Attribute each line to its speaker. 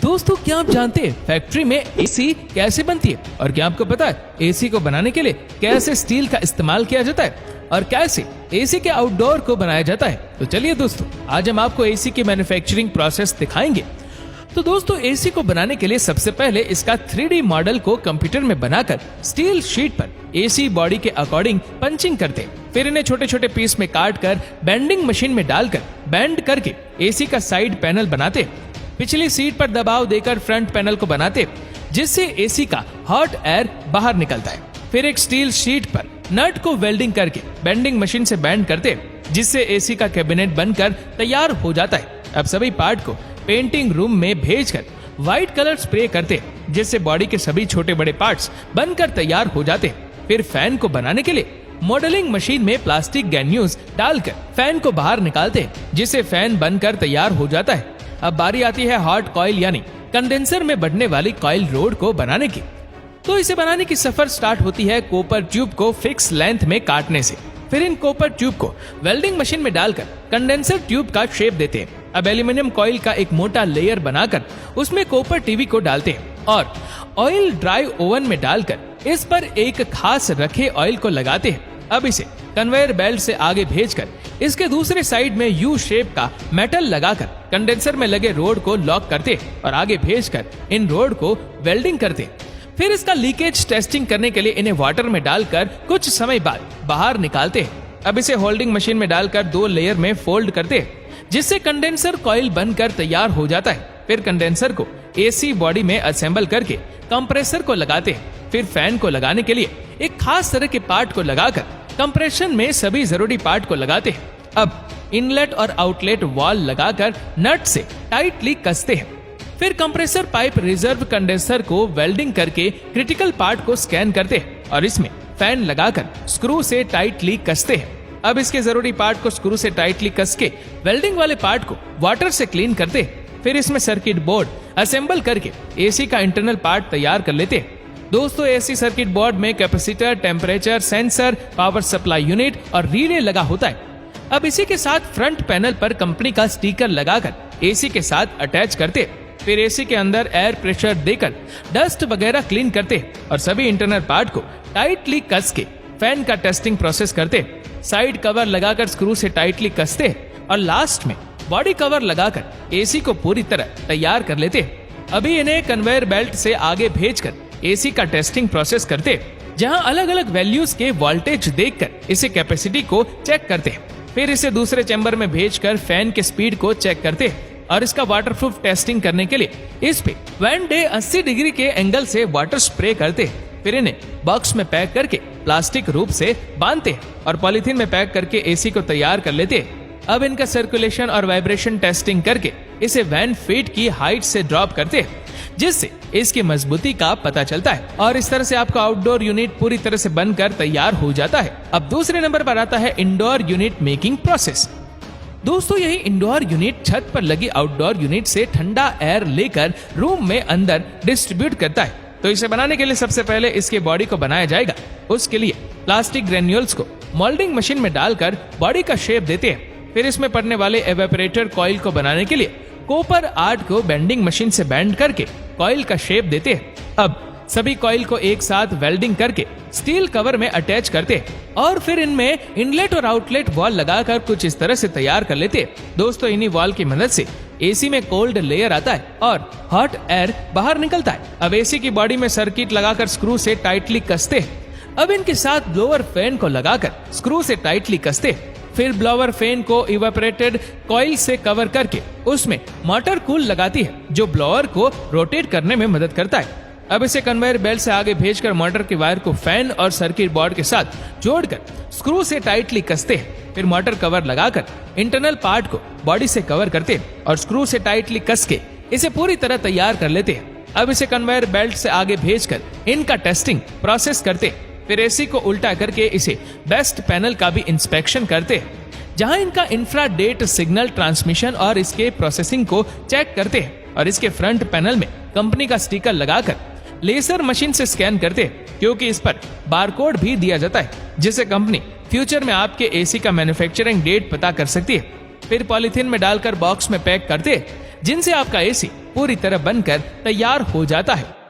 Speaker 1: दोस्तों क्या आप जानते हैं फैक्ट्री में एसी कैसे बनती है और क्या आपको पता है एसी को बनाने के लिए कैसे स्टील का इस्तेमाल किया जाता है और कैसे एसी के आउटडोर को बनाया जाता है। तो चलिए दोस्तों आज हम आपको एसी की मैन्युफैक्चरिंग प्रोसेस दिखाएंगे। तो दोस्तों एसी को बनाने के लिए सबसे पहले इसका 3D मॉडल को कंप्यूटर में बनाकर स्टील शीट पर एसी बॉडी के अकॉर्डिंग पंचिंग करते हैं। फिर इन्हें छोटे छोटे पीस में काट कर बेंडिंग मशीन में डालकर बेंड करके एसी का साइड पैनल बनाते हैं। पिछली सीट पर दबाव देकर फ्रंट पैनल को बनाते जिससे एसी का हॉट एयर बाहर निकलता है। फिर एक स्टील शीट पर नट को वेल्डिंग करके बेंडिंग मशीन से बेंड करते जिससे एसी का कैबिनेट बनकर तैयार हो जाता है। अब सभी पार्ट को पेंटिंग रूम में भेजकर व्हाइट कलर स्प्रे करते जिससे बॉडी के सभी छोटे बड़े पार्ट्स बनकर तैयार हो जाते। फिर फैन को बनाने के लिए मॉडलिंग मशीन में प्लास्टिक ग्रेन्यूल्स डालकर फैन को बाहर निकालते जिससे फैन बनकर तैयार हो जाता है। अब बारी आती है हॉट कॉइल यानी कंडेंसर में बढ़ने वाली कॉइल रोड को बनाने की। तो इसे बनाने की सफर स्टार्ट होती है कॉपर ट्यूब को फिक्स लेंथ में काटने से। फिर इन कॉपर ट्यूब को वेल्डिंग मशीन में डालकर कंडेंसर ट्यूब का शेप देते हैं। अब एल्यूमिनियम कॉइल का एक मोटा लेयर बनाकर उसमें कॉपर टीवी को डालते हैं और ऑयल ड्राई ओवन में डालकर इस पर एक खास रखे ऑयल को लगाते हैं। अब इसे कन्वेयर बेल्ट से आगे भेजकर इसके दूसरे साइड में यू शेप का मेटल लगाकर कंडेंसर में लगे रोड को लॉक करते और आगे भेजकर इन रोड को वेल्डिंग करते। फिर इसका लीकेज टेस्टिंग करने के लिए इन्हें वाटर में डालकर कुछ समय बाद बाहर निकालते हैं। अब इसे होल्डिंग मशीन में डालकर 2 लेयर में फोल्ड करते जिससे कंडेंसर कॉइल बनकर तैयार हो जाता है। फिर कंडेंसर को एसी बॉडी में असेंबल करके कंप्रेसर को लगाते हैं। फिर फैन को लगाने के लिए एक खास तरह के पार्ट को लगाकर कंप्रेशन में सभी जरूरी पार्ट को लगाते हैं। अब इनलेट और आउटलेट वॉल लगाकर नट से टाइटली कसते हैं। फिर कंप्रेसर पाइप रिजर्व कंडेंसर को वेल्डिंग करके क्रिटिकल पार्ट को स्कैन करते हैं और इसमें फैन लगाकर स्क्रू से टाइटली कसते हैं। अब इसके जरूरी पार्ट को स्क्रू से टाइटली कस के वेल्डिंग वाले पार्ट को वाटर से क्लीन करते हैं। फिर इसमें सर्किट बोर्ड असेंबल करके एसी का इंटरनल पार्ट तैयार कर लेते हैं। दोस्तों एसी सर्किट बोर्ड में capacitor, temperature sensor, power supply unit और रिले लगा होता है। अब इसी के साथ फ्रंट पैनल पर कंपनी का स्टिकर लगाकर एसी के साथ अटैच करते। फिर एसी के अंदर एयर प्रेशर देकर डस्ट वगैरह क्लीन करते और सभी इंटरनल पार्ट को टाइटली कस के फैन का टेस्टिंग प्रोसेस करते। साइड कवर लगाकर स्क्रू से टाइटली कसते और लास्ट में बॉडी कवर लगाकर एसी को पूरी तरह तैयार कर लेते। अभी इन्हें कन्वेयर बेल्ट से आगे भेजकर एसी का टेस्टिंग प्रोसेस करते जहां अलग अलग वैल्यूज के वोल्टेज देखकर इसे कैपेसिटी को चेक करते। फिर इसे दूसरे चैम्बर में भेजकर फैन के स्पीड को चेक करते और इसका वाटरप्रूफ टेस्टिंग करने के लिए इस पे वैन डे 80 डिग्री के एंगल से वाटर स्प्रे करते। फिर इन्हें बॉक्स में पैक करके प्लास्टिक रूप से बांधते और पॉलिथीन में पैक करके एसी को तैयार कर लेते। अब इनका सर्कुलेशन और वाइब्रेशन टेस्टिंग करके इसे 1 फीट की हाइट से ड्रॉप करते जिससे इसकी मजबूती का पता चलता है और इस तरह से आपका आउटडोर यूनिट पूरी तरह से बनकर तैयार हो जाता है। अब दूसरे नंबर पर आता है इंडोर यूनिट मेकिंग प्रोसेस। दोस्तों यही इंडोर यूनिट छत पर लगी आउटडोर यूनिट से ठंडा एयर लेकर रूम में अंदर डिस्ट्रीब्यूट करता है। तो इसे बनाने के लिए सबसे पहले इसके बॉडी को बनाया जाएगा। उसके लिए प्लास्टिक ग्रेन्यूल्स को मोल्डिंग मशीन में डालकर बॉडी का शेप देते हैं। फिर इसमें पड़ने वाले एवेपोरेटर कॉइल को बनाने के लिए कॉपर आर्ट को बेंडिंग मशीन से बेंड करके कॉइल का शेप देते हैं। अब सभी कॉइल को एक साथ वेल्डिंग करके स्टील कवर में अटैच करते और फिर इनमें इनलेट और आउटलेट वॉल लगाकर कुछ इस तरह से तैयार कर लेते। दोस्तों इन्हीं वॉल की मदद से एसी में कोल्ड लेयर आता है और हॉट एयर बाहर निकलता है। अब एसी की बॉडी में सर्किट लगाकर स्क्रू से टाइटली कसते। अब इनके साथ ब्लोअर फैन को लगाकर स्क्रू से टाइटली कसते। फिर ब्लोअर फैन को इवेपोरेटेड कॉइल से कवर करके उसमें मोटर कूल लगाती है जो ब्लोअर को रोटेट करने में मदद करता है। अब इसे कन्वेयर बेल्ट से आगे भेजकर मोटर के वायर को फैन और सर्किट बोर्ड के साथ जोड़कर स्क्रू से टाइटली कसते हैं। फिर मोटर कवर लगाकर इंटरनल पार्ट को बॉडी से कवर करते और स्क्रू से टाइटली कस के इसे पूरी तरह तैयार कर लेते हैं। अब इसे कन्वेयर बेल्ट से आगे भेजकर इनका टेस्टिंग प्रोसेस करते। फिर एसी को उल्टा करके इसे बेस्ट पैनल का भी इंस्पेक्शन करते जहां इनका इंफ्रारेड सिग्नल ट्रांसमिशन और इसके प्रोसेसिंग को चेक करते हैं और इसके फ्रंट पैनल में कंपनी का स्टिकर लगाकर लेजर मशीन से स्कैन करते क्योंकि इस पर बारकोड भी दिया जाता है जिससे कंपनी फ्यूचर में आपके एसी का मैन्युफैक्चरिंग डेट पता कर सकती है। फिर पॉलिथीन में डालकर बॉक्स में पैक करते जिनसे आपका एसी पूरी तरह बनकर तैयार हो जाता है।